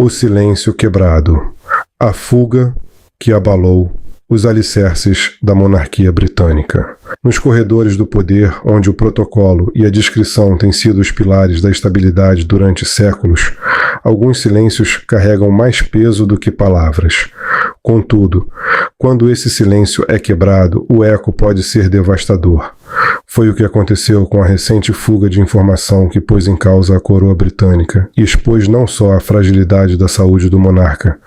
O silêncio quebrado. A fuga que abalou os alicerces da monarquia britânica. Nos corredores do poder, onde o protocolo e a discrição têm sido os pilares da estabilidade durante séculos, alguns silêncios carregam mais peso do que palavras. Contudo, quando esse silêncio é quebrado, o eco pode ser devastador. Foi o que aconteceu com a recente fuga de informação que pôs em causa a coroa britânica e expôs não só a fragilidade da saúde do monarca,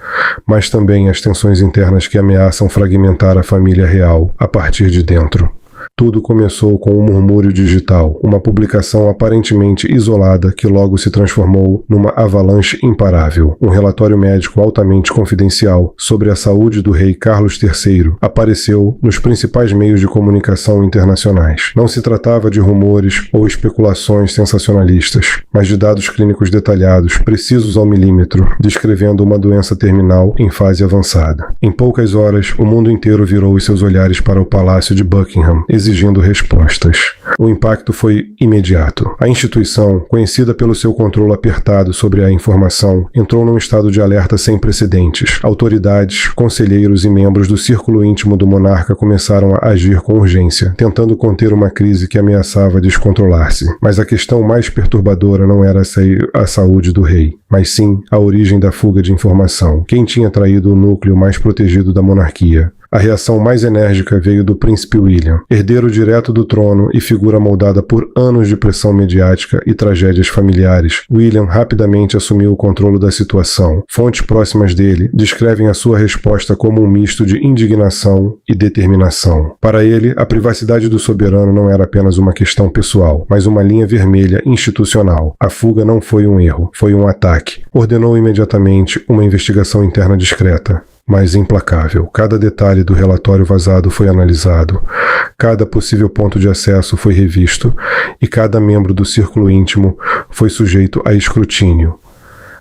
mas também as tensões internas que ameaçam fragmentar a família real a partir de dentro. Tudo começou com um murmúrio digital, uma publicação aparentemente isolada que logo se transformou numa avalanche imparável. Um relatório médico altamente confidencial sobre a saúde do rei Carlos III apareceu nos principais meios de comunicação internacionais. Não se tratava de rumores ou especulações sensacionalistas, mas de dados clínicos detalhados, precisos ao milímetro, descrevendo uma doença terminal em fase avançada. Em poucas horas, o mundo inteiro virou os seus olhares para o Palácio de Buckingham, exigindo respostas. O impacto foi imediato. A instituição, conhecida pelo seu controle apertado sobre a informação, entrou num estado de alerta sem precedentes. Autoridades, conselheiros e membros do círculo íntimo do monarca começaram a agir com urgência, tentando conter uma crise que ameaçava descontrolar-se. Mas a questão mais perturbadora não era a saúde do rei, mas sim a origem da fuga de informação. Quem tinha traído o núcleo mais protegido da monarquia? A reação mais enérgica veio do príncipe William, herdeiro direto do trono e figura moldada por anos de pressão mediática e tragédias familiares. William rapidamente assumiu o controle da situação. Fontes próximas dele descrevem a sua resposta como um misto de indignação e determinação. Para ele, a privacidade do soberano não era apenas uma questão pessoal, mas uma linha vermelha institucional. A fuga não foi um erro, foi um ataque. Ordenou imediatamente uma investigação interna discreta, mas implacável. Cada detalhe do relatório vazado foi analisado, cada possível ponto de acesso foi revisto e cada membro do círculo íntimo foi sujeito a escrutínio.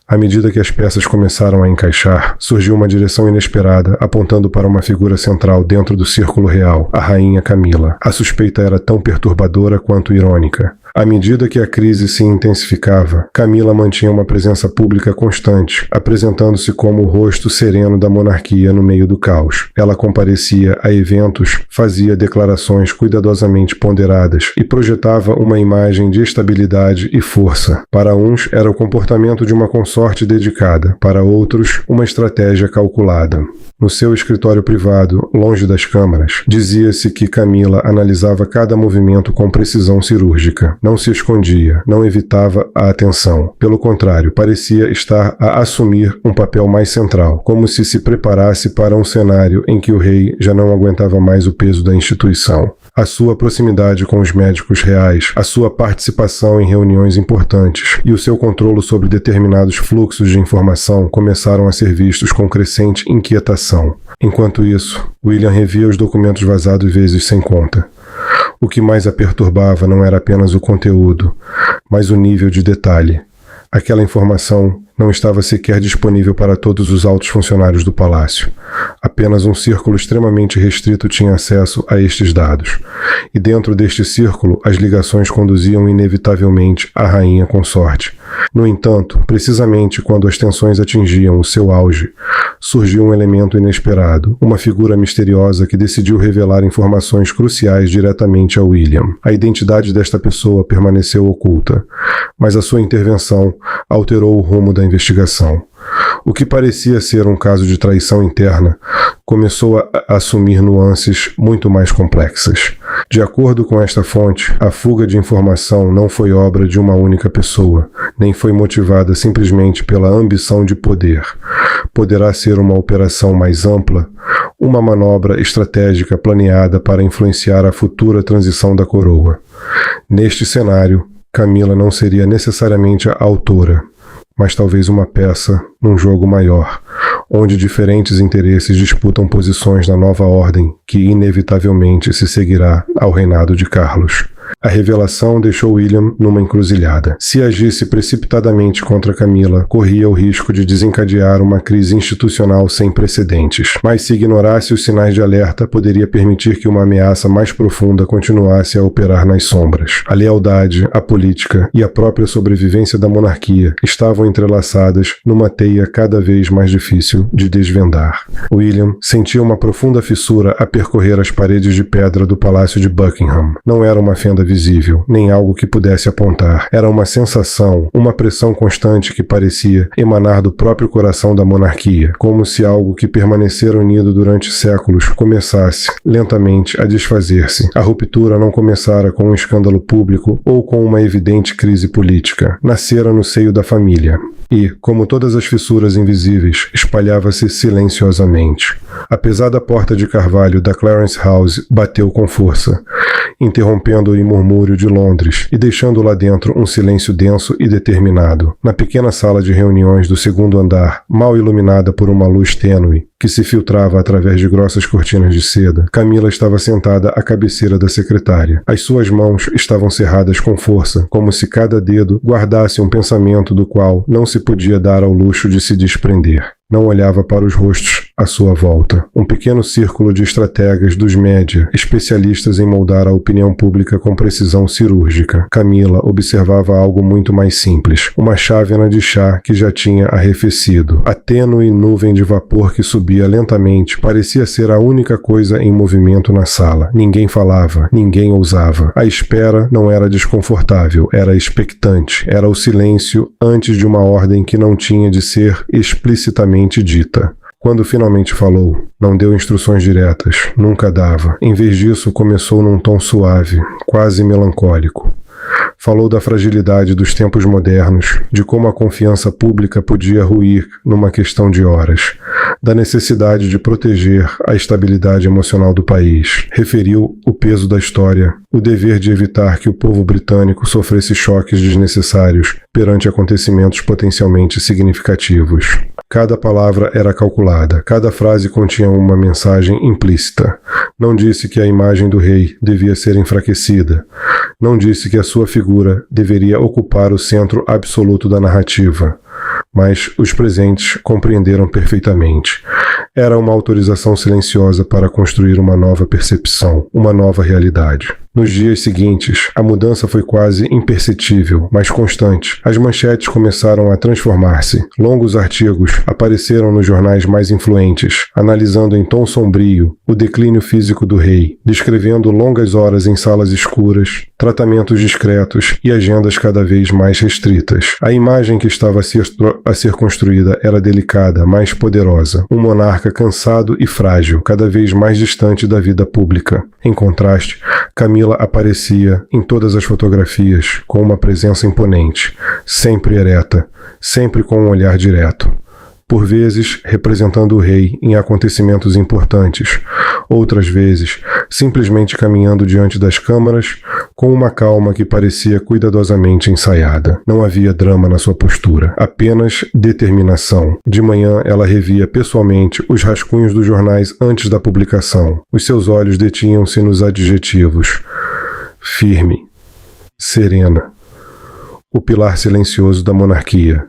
À medida que as peças começaram a encaixar, surgiu uma direção inesperada, apontando para uma figura central dentro do círculo real, a rainha Camila. A suspeita era tão perturbadora quanto irônica. À medida que a crise se intensificava, Camila mantinha uma presença pública constante, apresentando-se como o rosto sereno da monarquia no meio do caos. Ela comparecia a eventos, fazia declarações cuidadosamente ponderadas e projetava uma imagem de estabilidade e força. Para uns, era o comportamento de uma consorte dedicada, para outros, uma estratégia calculada. No seu escritório privado, longe das câmaras, dizia-se que Camila analisava cada movimento com precisão cirúrgica. Não se escondia, não evitava a atenção. Pelo contrário, parecia estar a assumir um papel mais central, como se preparasse para um cenário em que o rei já não aguentava mais o peso da instituição. A sua proximidade com os médicos reais, a sua participação em reuniões importantes e o seu controle sobre determinados fluxos de informação começaram a ser vistos com crescente inquietação. Enquanto isso, William revia os documentos vazados vezes sem conta. O que mais a perturbava não era apenas o conteúdo, mas o nível de detalhe. Aquela informação não estava sequer disponível para todos os altos funcionários do palácio. Apenas um círculo extremamente restrito tinha acesso a estes dados. E dentro deste círculo, as ligações conduziam inevitavelmente à rainha consorte. No entanto, precisamente quando as tensões atingiam o seu auge, surgiu um elemento inesperado, uma figura misteriosa que decidiu revelar informações cruciais diretamente a William. A identidade desta pessoa permaneceu oculta, mas a sua intervenção alterou o rumo da investigação. O que parecia ser um caso de traição interna começou a assumir nuances muito mais complexas. De acordo com esta fonte, a fuga de informação não foi obra de uma única pessoa, nem foi motivada simplesmente pela ambição de poder. Poderá ser uma operação mais ampla, uma manobra estratégica planeada para influenciar a futura transição da coroa. Neste cenário, Camila não seria necessariamente a autora, mas talvez uma peça num jogo maior, onde diferentes interesses disputam posições na nova ordem que inevitavelmente se seguirá ao reinado de Carlos. A revelação deixou William numa encruzilhada. Se agisse precipitadamente contra Camila, corria o risco de desencadear uma crise institucional sem precedentes. Mas se ignorasse os sinais de alerta, poderia permitir que uma ameaça mais profunda continuasse a operar nas sombras. A lealdade, a política e a própria sobrevivência da monarquia estavam entrelaçadas numa teia cada vez mais difícil de desvendar. William sentia uma profunda fissura a percorrer as paredes de pedra do Palácio de Buckingham. Não era uma fenda visível, nem algo que pudesse apontar. Era uma sensação, uma pressão constante que parecia emanar do próprio coração da monarquia, como se algo que permanecera unido durante séculos começasse, lentamente, a desfazer-se. A ruptura não começara com um escândalo público ou com uma evidente crise política. Nascera no seio da família. E, como todas as fissuras invisíveis, espalhava-se silenciosamente. A pesada porta de carvalho da Clarence House bateu com força, interrompendo o murmúrio de Londres e deixando lá dentro um silêncio denso e determinado. Na pequena sala de reuniões do segundo andar, mal iluminada por uma luz tênue, que se filtrava através de grossas cortinas de seda, Camila estava sentada à cabeceira da secretária. As suas mãos estavam cerradas com força, como se cada dedo guardasse um pensamento do qual não se podia dar ao luxo de se desprender. Não olhava para os rostos à sua volta. Um pequeno círculo de estrategas dos média, especialistas em moldar a opinião pública com precisão cirúrgica. Camila observava algo muito mais simples. Uma chávena de chá que já tinha arrefecido. A tênue nuvem de vapor que subia lentamente parecia ser a única coisa em movimento na sala. Ninguém falava, ninguém ousava. A espera não era desconfortável, era expectante. Era o silêncio antes de uma ordem que não tinha de ser explicitamente dita. Quando finalmente falou, não deu instruções diretas, nunca dava. Em vez disso, começou num tom suave, quase melancólico. Falou da fragilidade dos tempos modernos, de como a confiança pública podia ruir numa questão de horas, da necessidade de proteger a estabilidade emocional do país. Referiu o peso da história, o dever de evitar que o povo britânico sofresse choques desnecessários perante acontecimentos potencialmente significativos. Cada palavra era calculada, cada frase continha uma mensagem implícita. Não disse que a imagem do rei devia ser enfraquecida. Não disse que a sua figura deveria ocupar o centro absoluto da narrativa. Mas os presentes compreenderam perfeitamente. Era uma autorização silenciosa para construir uma nova percepção, uma nova realidade. Nos dias seguintes, a mudança foi quase imperceptível, mas constante. As manchetes começaram a transformar-se. Longos artigos apareceram nos jornais mais influentes, analisando em tom sombrio o declínio físico do rei, descrevendo longas horas em salas escuras, tratamentos discretos e agendas cada vez mais restritas. A imagem que estava a ser construída era delicada, mas poderosa. Um monarca cansado e frágil, cada vez mais distante da vida pública. Em contraste, Camila aparecia em todas as fotografias com uma presença imponente, sempre ereta, sempre com um olhar direto. Por vezes, representando o rei em acontecimentos importantes, outras vezes, simplesmente caminhando diante das câmaras, com uma calma que parecia cuidadosamente ensaiada. Não havia drama na sua postura, apenas determinação. De manhã, ela revia pessoalmente os rascunhos dos jornais antes da publicação. Os seus olhos detinham-se nos adjetivos: firme, serena, o pilar silencioso da monarquia.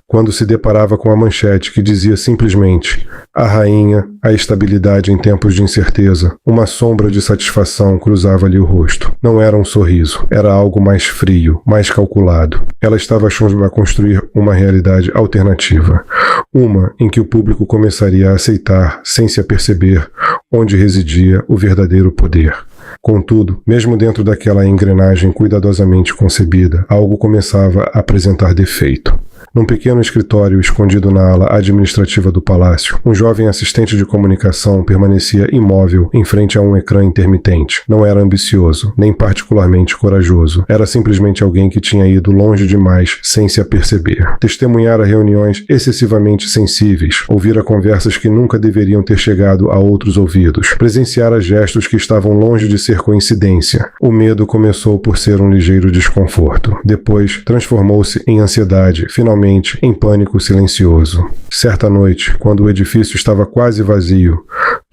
Quando se deparava com a manchete que dizia simplesmente "A rainha, a estabilidade em tempos de incerteza", uma sombra de satisfação cruzava-lhe o rosto. Não era um sorriso, era algo mais frio, mais calculado. Ela estava achando a construir uma realidade alternativa, uma em que o público começaria a aceitar, sem se aperceber, onde residia o verdadeiro poder. Contudo, mesmo dentro daquela engrenagem cuidadosamente concebida, algo começava a apresentar defeito. Num pequeno escritório escondido na ala administrativa do palácio, um jovem assistente de comunicação permanecia imóvel em frente a um ecrã intermitente. Não era ambicioso, nem particularmente corajoso. Era simplesmente alguém que tinha ido longe demais sem se aperceber. Testemunhara reuniões excessivamente sensíveis, ouvira conversas que nunca deveriam ter chegado a outros ouvidos, presenciara gestos que estavam longe de ser coincidência. O medo começou por ser um ligeiro desconforto. Depois, transformou-se em ansiedade, finalmente em pânico silencioso. Certa noite, quando o edifício estava quase vazio,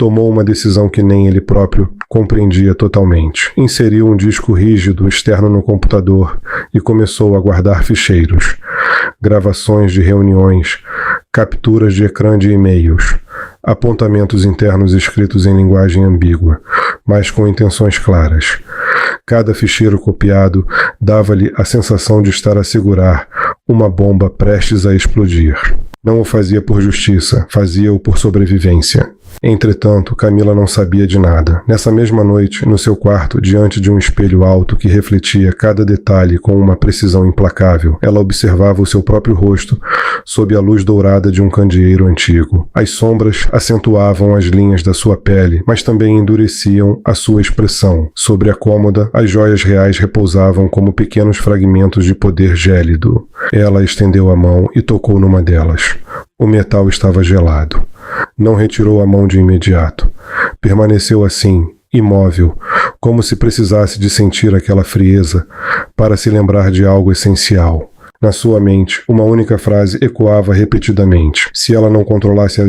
tomou uma decisão que nem ele próprio compreendia totalmente. Inseriu um disco rígido externo no computador e começou a guardar ficheiros, gravações de reuniões, capturas de ecrã de e-mails, apontamentos internos escritos em linguagem ambígua, mas com intenções claras. Cada ficheiro copiado dava-lhe a sensação de estar a segurar uma bomba prestes a explodir. Não o fazia por justiça, fazia-o por sobrevivência. Entretanto, Camila não sabia de nada. Nessa mesma noite, no seu quarto, diante de um espelho alto que refletia cada detalhe com uma precisão implacável, ela observava o seu próprio rosto sob a luz dourada de um candeeiro antigo. As sombras acentuavam as linhas da sua pele, mas também endureciam a sua expressão. Sobre a cômoda, as joias reais repousavam como pequenos fragmentos de poder gélido. Ela estendeu a mão e tocou numa delas. O metal estava gelado. Não retirou a mão de imediato. Permaneceu assim, imóvel, como se precisasse de sentir aquela frieza para se lembrar de algo essencial. Na sua mente, uma única frase ecoava repetidamente. Se ela não controlasse a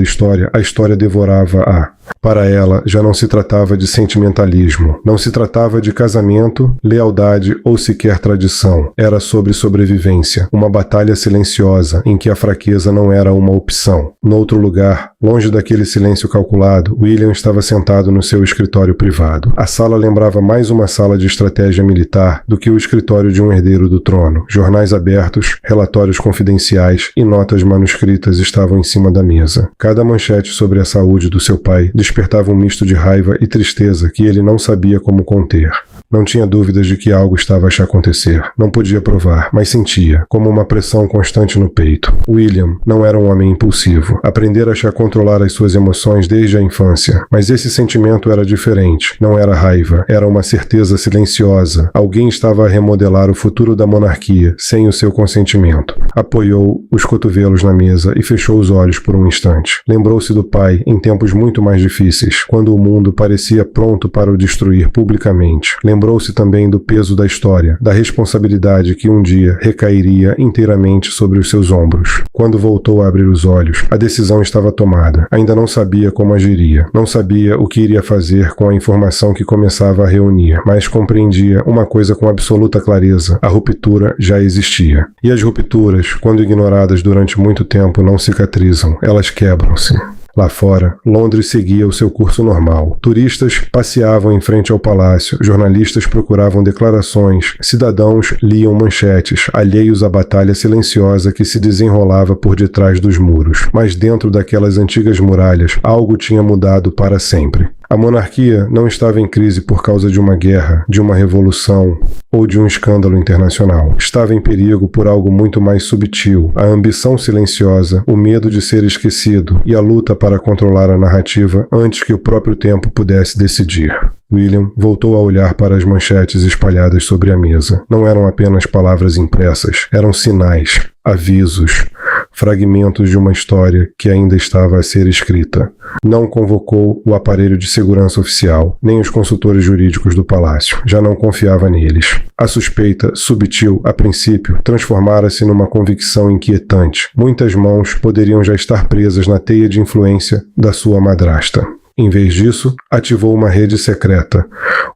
história devorava-a. Para ela, já não se tratava de sentimentalismo, não se tratava de casamento, lealdade ou sequer tradição. Era sobre sobrevivência, uma batalha silenciosa em que a fraqueza não era uma opção. Noutro lugar, longe daquele silêncio calculado, William estava sentado no seu escritório privado. A sala lembrava mais uma sala de estratégia militar do que o escritório de um herdeiro do trono. Jornais abertos, relatórios confidenciais e notas manuscritas estavam em cima da mesa. Cada manchete sobre a saúde do seu pai despertava um misto de raiva e tristeza que ele não sabia como conter. Não tinha dúvidas de que algo estava a acontecer. Não podia provar, mas sentia, como uma pressão constante no peito. William não era um homem impulsivo. Aprendera a controlar as suas emoções desde a infância. Mas esse sentimento era diferente. Não era raiva, era uma certeza silenciosa. Alguém estava a remodelar o futuro da monarquia, sem o seu consentimento. Apoiou os cotovelos na mesa e fechou os olhos por um instante. Lembrou-se do pai em tempos muito mais difíceis, quando o mundo parecia pronto para o destruir publicamente. Lembrou-se também do peso da história, da responsabilidade que um dia recairia inteiramente sobre os seus ombros. Quando voltou a abrir os olhos, a decisão estava tomada. Ainda não sabia como agiria. Não sabia o que iria fazer com a informação que começava a reunir, mas compreendia uma coisa com absoluta clareza: a ruptura já existia. E as rupturas, quando ignoradas durante muito tempo, não cicatrizam, elas quebram-se. Lá fora, Londres seguia o seu curso normal. Turistas passeavam em frente ao palácio, jornalistas procuravam declarações, cidadãos liam manchetes, alheios à batalha silenciosa que se desenrolava por detrás dos muros. Mas dentro daquelas antigas muralhas, algo tinha mudado para sempre. A monarquia não estava em crise por causa de uma guerra, de uma revolução ou de um escândalo internacional. Estava em perigo por algo muito mais subtil: a ambição silenciosa, o medo de ser esquecido e a luta para controlar a narrativa antes que o próprio tempo pudesse decidir. William voltou a olhar para as manchetes espalhadas sobre a mesa. Não eram apenas palavras impressas, eram sinais, avisos, fragmentos de uma história que ainda estava a ser escrita. Não convocou o aparelho de segurança oficial, nem os consultores jurídicos do palácio. Já não confiava neles. A suspeita, subtil a princípio, transformara-se numa convicção inquietante. Muitas mãos poderiam já estar presas na teia de influência da sua madrasta. Em vez disso, ativou uma rede secreta,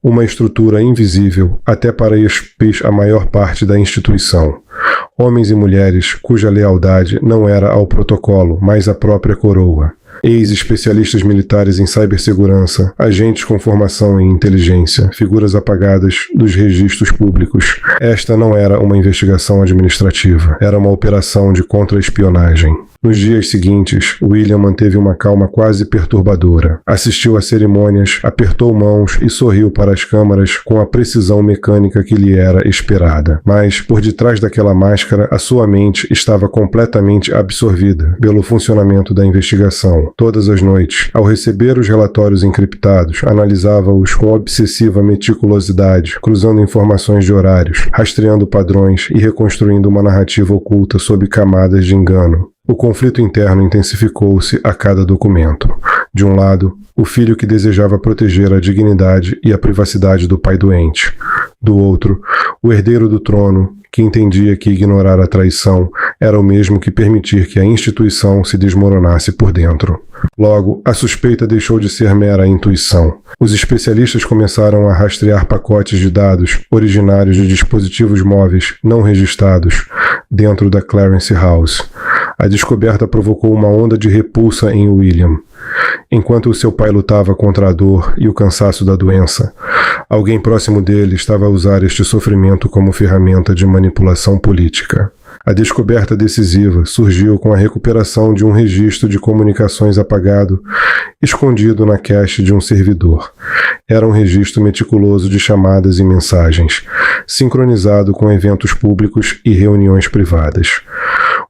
uma estrutura invisível até para expor a maior parte da instituição. Homens e mulheres cuja lealdade não era ao protocolo, mas à própria coroa. Ex-especialistas militares em cibersegurança, agentes com formação em inteligência, figuras apagadas dos registros públicos. Esta não era uma investigação administrativa, era uma operação de contra-espionagem. Nos dias seguintes, William manteve uma calma quase perturbadora. Assistiu a cerimônias, apertou mãos e sorriu para as câmaras com a precisão mecânica que lhe era esperada. Mas, por detrás daquela máscara, a sua mente estava completamente absorvida pelo funcionamento da investigação. Todas as noites, ao receber os relatórios encriptados, analisava-os com obsessiva meticulosidade, cruzando informações de horários, rastreando padrões e reconstruindo uma narrativa oculta sob camadas de engano. O conflito interno intensificou-se a cada documento. De um lado, o filho que desejava proteger a dignidade e a privacidade do pai doente. Do outro, o herdeiro do trono, que entendia que ignorar a traição era o mesmo que permitir que a instituição se desmoronasse por dentro. Logo, a suspeita deixou de ser mera intuição. Os especialistas começaram a rastrear pacotes de dados originários de dispositivos móveis não registrados dentro da Clarence House. A descoberta provocou uma onda de repulsa em William. Enquanto o seu pai lutava contra a dor e o cansaço da doença, alguém próximo dele estava a usar este sofrimento como ferramenta de manipulação política. A descoberta decisiva surgiu com a recuperação de um registro de comunicações apagado, escondido na cache de um servidor. Era um registro meticuloso de chamadas e mensagens, sincronizado com eventos públicos e reuniões privadas.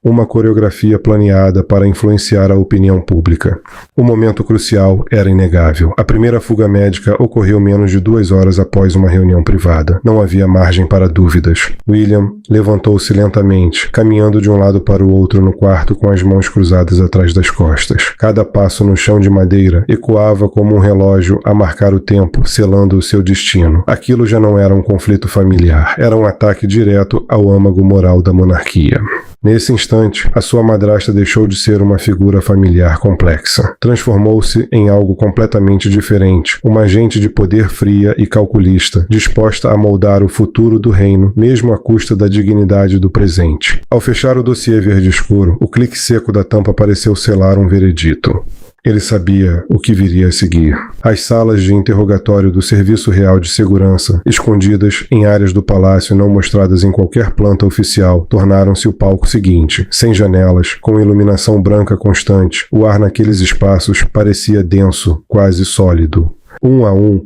Uma coreografia planeada para influenciar a opinião pública. O momento crucial era inegável. A primeira fuga médica ocorreu menos de 2 horas após uma reunião privada. Não havia margem para dúvidas. William levantou-se lentamente, caminhando de um lado para o outro no quarto com as mãos cruzadas atrás das costas. Cada passo no chão de madeira ecoava como um relógio a marcar o tempo, selando o seu destino. Aquilo já não era um conflito familiar. Era um ataque direto ao âmago moral da monarquia. Nesse instante, a sua madrasta deixou de ser uma figura familiar complexa. Transformou-se em algo completamente diferente, uma agente de poder fria e calculista, disposta a moldar o futuro do reino, mesmo à custa da dignidade do presente. Ao fechar o dossiê verde escuro, o clique seco da tampa pareceu selar um veredito. Ele sabia o que viria a seguir. As salas de interrogatório do Serviço Real de Segurança, escondidas em áreas do palácio não mostradas em qualquer planta oficial, tornaram-se o palco seguinte. Sem janelas, com iluminação branca constante, o ar naqueles espaços parecia denso, quase sólido. Um a um,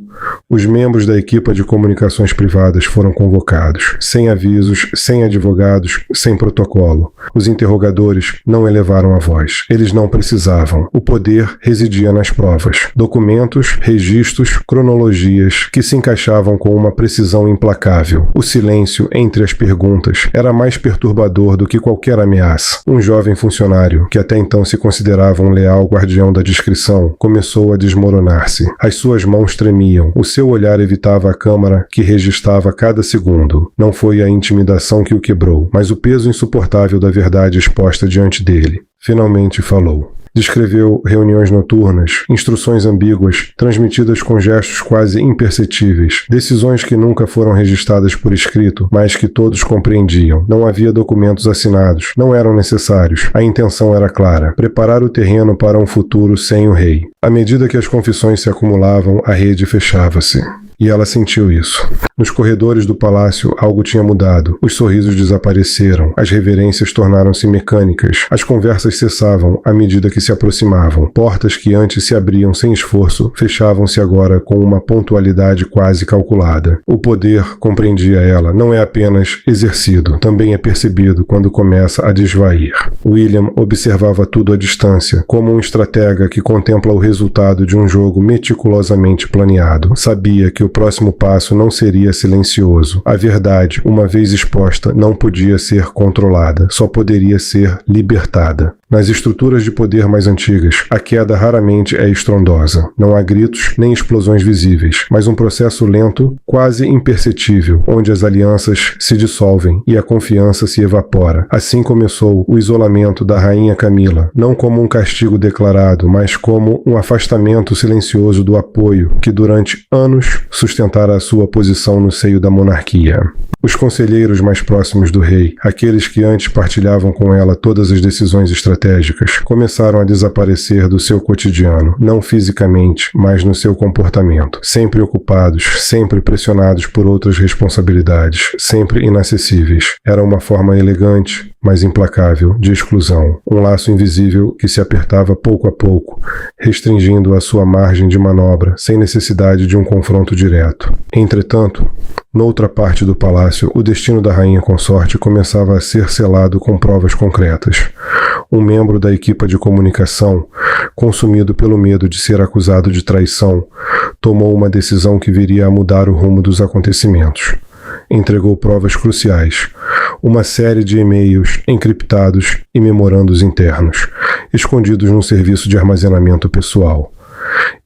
os membros da equipa de comunicações privadas foram convocados, sem avisos, sem advogados, sem protocolo. Os interrogadores não elevaram a voz. Eles não precisavam. O poder residia nas provas. Documentos, registros, cronologias que se encaixavam com uma precisão implacável. O silêncio entre as perguntas era mais perturbador do que qualquer ameaça. Um jovem funcionário, que até então se considerava um leal guardião da discrição, começou a desmoronar-se. As suas mãos tremiam. O seu olhar evitava a câmara que registrava cada segundo. Não foi a intimidação que o quebrou, mas o peso insuportável da verdade exposta diante dele. Finalmente falou. Descreveu reuniões noturnas, instruções ambíguas, transmitidas com gestos quase imperceptíveis, decisões que nunca foram registradas por escrito, mas que todos compreendiam. Não havia documentos assinados, não eram necessários. A intenção era clara: preparar o terreno para um futuro sem o rei. À medida que as confissões se acumulavam, a rede fechava-se. E ela sentiu isso. Nos corredores do palácio, algo tinha mudado. Os sorrisos desapareceram. As reverências tornaram-se mecânicas. As conversas cessavam à medida que se aproximavam. Portas que antes se abriam sem esforço, fechavam-se agora com uma pontualidade quase calculada. O poder, compreendia ela, não é apenas exercido, também é percebido quando começa a desvair. William observava tudo à distância, como um estratega que contempla o resultado de um jogo meticulosamente planeado. Sabia que o próximo passo não seria silencioso. A verdade, uma vez exposta, não podia ser controlada, só poderia ser libertada. Nas estruturas de poder mais antigas, a queda raramente é estrondosa. Não há gritos nem explosões visíveis, mas um processo lento, quase imperceptível, onde as alianças se dissolvem e a confiança se evapora. Assim começou o isolamento da rainha Camila, não como um castigo declarado, mas como um afastamento silencioso do apoio que durante anos sustentara a sua posição no seio da monarquia. Os conselheiros mais próximos do rei, aqueles que antes partilhavam com ela todas as decisões estratégicas, começaram a desaparecer do seu cotidiano, não fisicamente, mas no seu comportamento. Sempre ocupados, sempre pressionados por outras responsabilidades, sempre inacessíveis. Era uma forma elegante, mas implacável, de exclusão. Um laço invisível que se apertava pouco a pouco, restringindo a sua margem de manobra, sem necessidade de um confronto direto. Entretanto, noutra parte do palácio, o destino da rainha consorte começava a ser selado com provas concretas. Um membro da equipa de comunicação, consumido pelo medo de ser acusado de traição, tomou uma decisão que viria a mudar o rumo dos acontecimentos. Entregou provas cruciais, uma série de e-mails encriptados e memorandos internos, escondidos num serviço de armazenamento pessoal.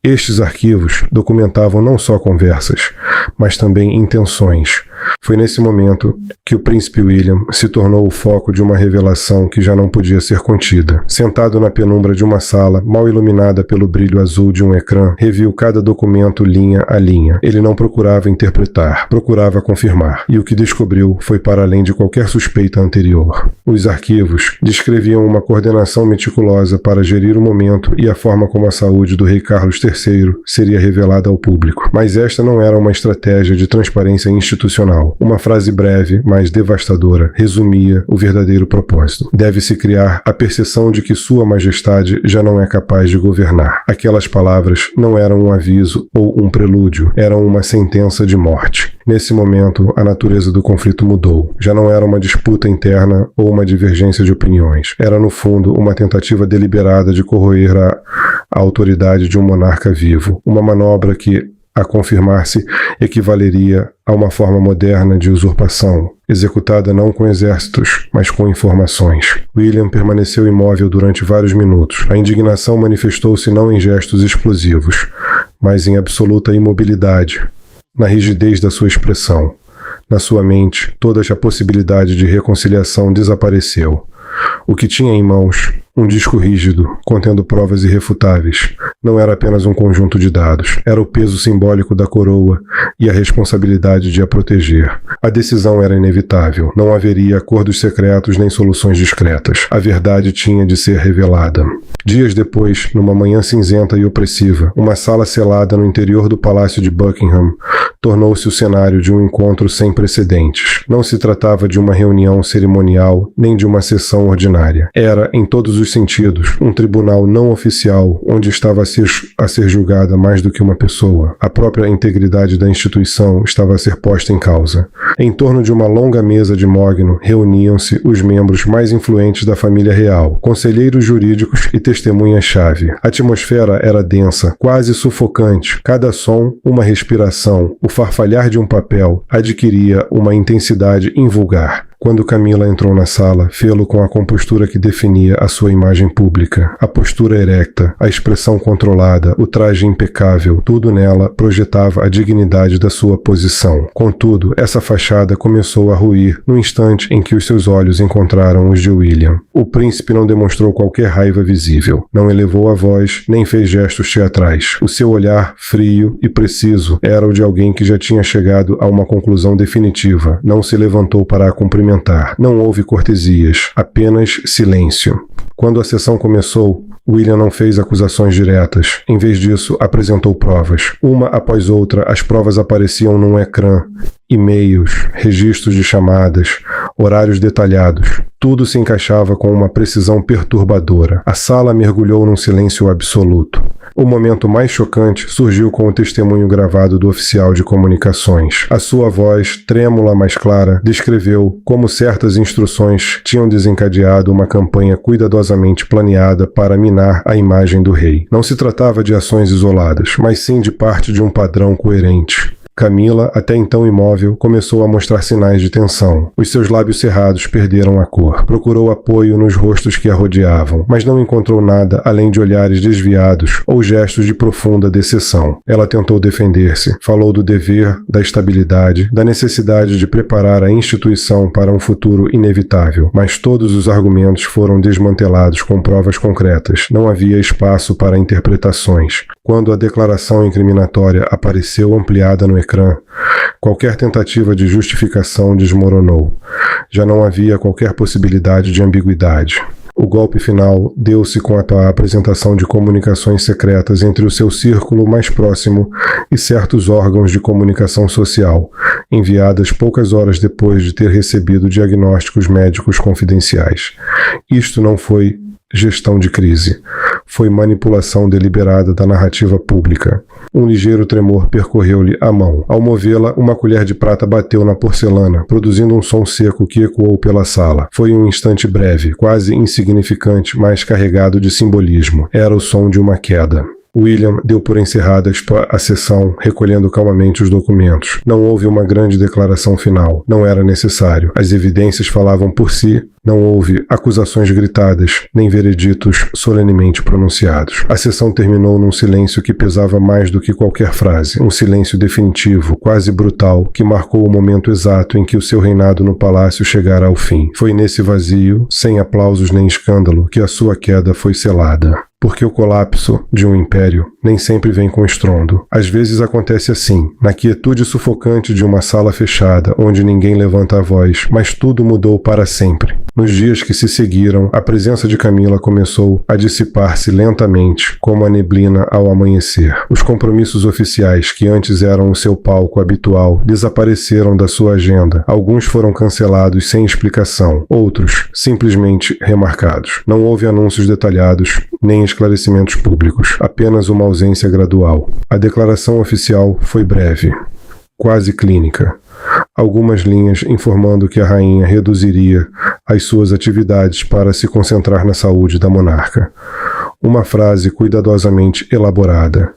Estes arquivos documentavam não só conversas, mas também intenções, Foi nesse momento que o príncipe William se tornou o foco de uma revelação que já não podia ser contida. Sentado na penumbra de uma sala, mal iluminada pelo brilho azul de um ecrã, reviu cada documento linha a linha. Ele não procurava interpretar, procurava confirmar. E o que descobriu foi para além de qualquer suspeita anterior. Os arquivos descreviam uma coordenação meticulosa para gerir o momento e a forma como a saúde do rei Carlos III seria revelada ao público. Mas esta não era uma estratégia de transparência institucional. Uma frase breve, mas devastadora, resumia o verdadeiro propósito. Deve-se criar a percepção de que Sua Majestade já não é capaz de governar. Aquelas palavras não eram um aviso ou um prelúdio, eram uma sentença de morte. Nesse momento, a natureza do conflito mudou. Já não era uma disputa interna ou uma divergência de opiniões. Era, no fundo, uma tentativa deliberada de corroer a autoridade de um monarca vivo. Uma manobra que, a confirmar-se, equivaleria a uma forma moderna de usurpação, executada não com exércitos, mas com informações. William permaneceu imóvel durante vários minutos. A indignação manifestou-se não em gestos explosivos, mas em absoluta imobilidade, na rigidez da sua expressão. Na sua mente, toda a possibilidade de reconciliação desapareceu. O que tinha em mãos, um disco rígido, contendo provas irrefutáveis, não era apenas um conjunto de dados. Era o peso simbólico da coroa e a responsabilidade de a proteger. A decisão era inevitável. Não haveria acordos secretos nem soluções discretas. A verdade tinha de ser revelada. Dias depois, numa manhã cinzenta e opressiva, uma sala selada no interior do Palácio de Buckingham tornou-se o cenário de um encontro sem precedentes. Não se tratava de uma reunião cerimonial nem de uma sessão ordinária. Era, em todos os sentidos, um tribunal não oficial onde estava a ser julgada mais do que uma pessoa. A própria integridade da instituição estava a ser posta em causa. Em torno de uma longa mesa de mogno reuniam-se os membros mais influentes da família real, conselheiros jurídicos e testemunhas-chave. A atmosfera era densa, quase sufocante. Cada som, uma respiração, o farfalhar de um papel, adquiria uma intensidade invulgar. Quando Camila entrou na sala, fê-lo com a compostura que definia a sua imagem pública. A postura erecta, a expressão controlada, o traje impecável, tudo nela projetava a dignidade da sua posição. Contudo, essa fachada começou a ruir no instante em que os seus olhos encontraram os de William. O príncipe não demonstrou qualquer raiva visível. Não elevou a voz, nem fez gestos teatrais. O seu olhar, frio e preciso, era o de alguém que já tinha chegado a uma conclusão definitiva. Não se levantou para a cumprimentar. Não houve cortesias, apenas silêncio. Quando a sessão começou, William não fez acusações diretas. Em vez disso, apresentou provas. Uma após outra, as provas apareciam num ecrã. E-mails, registros de chamadas, horários detalhados. Tudo se encaixava com uma precisão perturbadora. A sala mergulhou num silêncio absoluto. O momento mais chocante surgiu com o testemunho gravado do oficial de comunicações. A sua voz, trêmula mas clara, descreveu como certas instruções tinham desencadeado uma campanha cuidadosamente planeada para minar a imagem do rei. Não se tratava de ações isoladas, mas sim de parte de um padrão coerente. Camila, até então imóvel, começou a mostrar sinais de tensão. Os seus lábios cerrados perderam a cor. Procurou apoio nos rostos que a rodeavam, mas não encontrou nada além de olhares desviados ou gestos de profunda decepção. Ela tentou defender-se. Falou do dever, da estabilidade, da necessidade de preparar a instituição para um futuro inevitável. Mas todos os argumentos foram desmantelados com provas concretas. Não havia espaço para interpretações. Quando a declaração incriminatória apareceu ampliada no ecrã, qualquer tentativa de justificação desmoronou. Já não havia qualquer possibilidade de ambiguidade. O golpe final deu-se com a apresentação de comunicações secretas entre o seu círculo mais próximo e certos órgãos de comunicação social, enviadas poucas horas depois de ter recebido diagnósticos médicos confidenciais. Isto não foi gestão de crise. Foi manipulação deliberada da narrativa pública. Um ligeiro tremor percorreu-lhe a mão. Ao movê-la, uma colher de prata bateu na porcelana, produzindo um som seco que ecoou pela sala. Foi um instante breve, quase insignificante, mas carregado de simbolismo. Era o som de uma queda. William deu por encerrada a sessão, recolhendo calmamente os documentos. Não houve uma grande declaração final. Não era necessário. As evidências falavam por si Não houve acusações gritadas, nem vereditos solenemente pronunciados. A sessão terminou num silêncio que pesava mais do que qualquer frase, um silêncio definitivo, quase brutal, que marcou o momento exato em que o seu reinado no palácio chegara ao fim. Foi nesse vazio, sem aplausos nem escândalo, que a sua queda foi selada. Porque o colapso de um império nem sempre vem com estrondo. Às vezes acontece assim, na quietude sufocante de uma sala fechada, onde ninguém levanta a voz, mas tudo mudou para sempre. Nos dias que se seguiram, a presença de Camila começou a dissipar-se lentamente, como a neblina ao amanhecer. Os compromissos oficiais, que antes eram o seu palco habitual, desapareceram da sua agenda. Alguns foram cancelados sem explicação, outros simplesmente remarcados. Não houve anúncios detalhados, nem esclarecimentos públicos, apenas uma ausência gradual. A declaração oficial foi breve, quase clínica. Algumas linhas informando que a rainha reduziria as suas atividades para se concentrar na saúde da monarca. Uma frase cuidadosamente elaborada,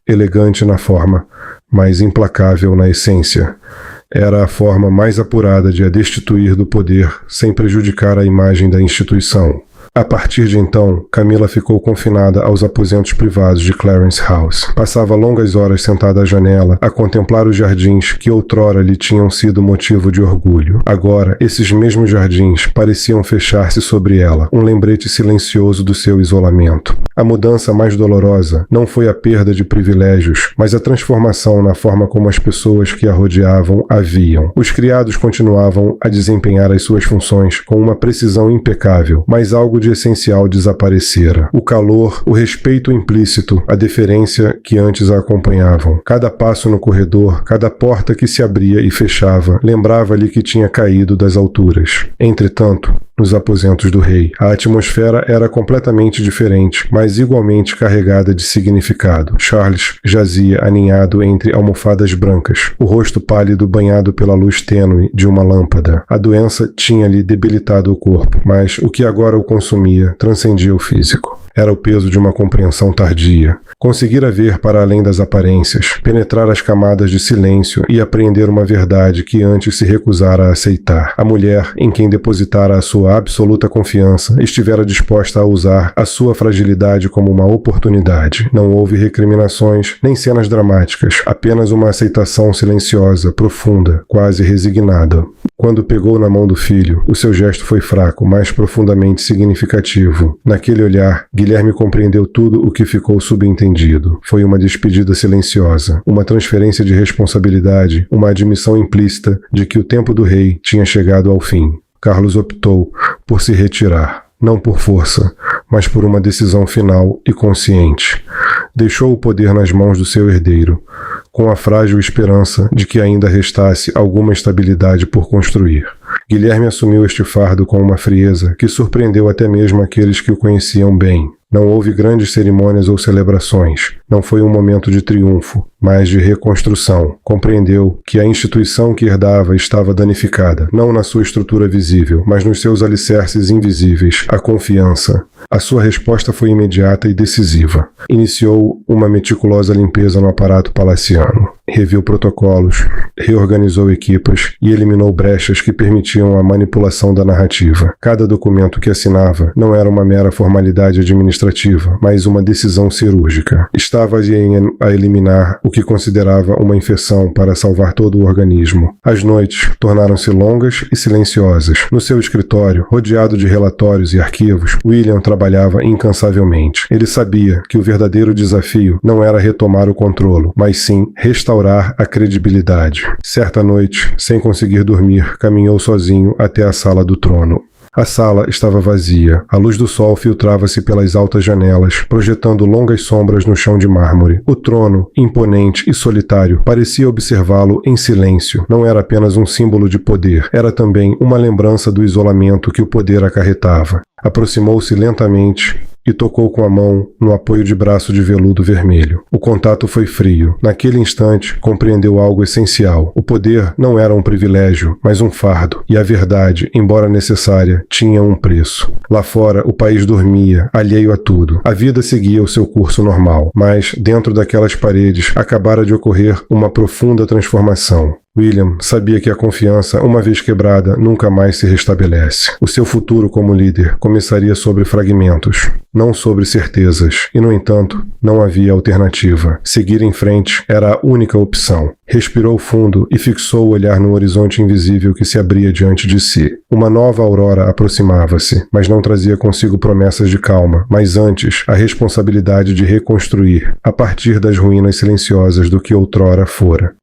elegante na forma, mas implacável na essência. Era a forma mais apurada de a destituir do poder sem prejudicar a imagem da instituição. A partir de então, Camila ficou confinada aos aposentos privados de Clarence House. Passava longas horas sentada à janela, a contemplar os jardins que outrora lhe tinham sido motivo de orgulho. Agora, esses mesmos jardins pareciam fechar-se sobre ela, um lembrete silencioso do seu isolamento. A mudança mais dolorosa não foi a perda de privilégios, mas a transformação na forma como as pessoas que a rodeavam a viam. Os criados continuavam a desempenhar as suas funções com uma precisão impecável, mas algo de essencial desaparecera. O calor, o respeito implícito, a deferência que antes a acompanhavam. Cada passo no corredor, cada porta que se abria e fechava, lembrava-lhe que tinha caído das alturas. Entretanto, nos aposentos do rei, a atmosfera era completamente diferente, mas igualmente carregada de significado. Charles jazia aninhado entre almofadas brancas, o rosto pálido banhado pela luz tênue de uma lâmpada. A doença tinha-lhe debilitado o corpo, mas o que agora o consumia transcendia o físico. Era o peso de uma compreensão tardia. Conseguira ver para além das aparências, penetrar as camadas de silêncio e apreender uma verdade que antes se recusara a aceitar. A mulher, em quem depositara a sua absoluta confiança, estivera disposta a usar a sua fragilidade como uma oportunidade. Não houve recriminações, nem cenas dramáticas, apenas uma aceitação silenciosa, profunda, quase resignada. Quando pegou na mão do filho, o seu gesto foi fraco, mas profundamente significativo. Naquele olhar, Guilherme compreendeu tudo o que ficou subentendido. Foi uma despedida silenciosa, uma transferência de responsabilidade, uma admissão implícita de que o tempo do rei tinha chegado ao fim. Carlos optou por se retirar, não por força, mas por uma decisão final e consciente. Deixou o poder nas mãos do seu herdeiro, com a frágil esperança de que ainda restasse alguma estabilidade por construir. Guilherme assumiu este fardo com uma frieza que surpreendeu até mesmo aqueles que o conheciam bem. Não houve grandes cerimônias ou celebrações. Não foi um momento de triunfo, mas de reconstrução. Compreendeu que a instituição que herdava estava danificada, não na sua estrutura visível, mas nos seus alicerces invisíveis, a confiança. A sua resposta foi imediata e decisiva. Iniciou uma meticulosa limpeza no aparato palaciano. Reviu protocolos, reorganizou equipas e eliminou brechas que permitiam a manipulação da narrativa. Cada documento que assinava não era uma mera formalidade administrativa, mas uma decisão cirúrgica. Estava a eliminar o que considerava uma infecção para salvar todo o organismo. As noites tornaram-se longas e silenciosas. No seu escritório, rodeado de relatórios e arquivos, William trabalhava incansavelmente. Ele sabia que o verdadeiro desafio não era retomar o controle, mas sim restaurar a credibilidade. Certa noite, sem conseguir dormir, caminhou sozinho até a sala do trono. A sala estava vazia. A luz do sol filtrava-se pelas altas janelas, projetando longas sombras no chão de mármore. O trono, imponente e solitário, parecia observá-lo em silêncio. Não era apenas um símbolo de poder, era também uma lembrança do isolamento que o poder acarretava. Aproximou-se lentamente e tocou com a mão no apoio de braço de veludo vermelho. O contato foi frio. Naquele instante, compreendeu algo essencial. O poder não era um privilégio, mas um fardo. E a verdade, embora necessária, tinha um preço. Lá fora, o país dormia, alheio a tudo. A vida seguia o seu curso normal, mas, dentro daquelas paredes, acabara de ocorrer uma profunda transformação. William sabia que a confiança, uma vez quebrada, nunca mais se restabelece. O seu futuro como líder começaria sobre fragmentos, não sobre certezas, e, no entanto, não havia alternativa. Seguir em frente era a única opção. Respirou fundo e fixou o olhar no horizonte invisível que se abria diante de si. Uma nova aurora aproximava-se, mas não trazia consigo promessas de calma, mas antes a responsabilidade de reconstruir, a partir das ruínas silenciosas do que outrora fora.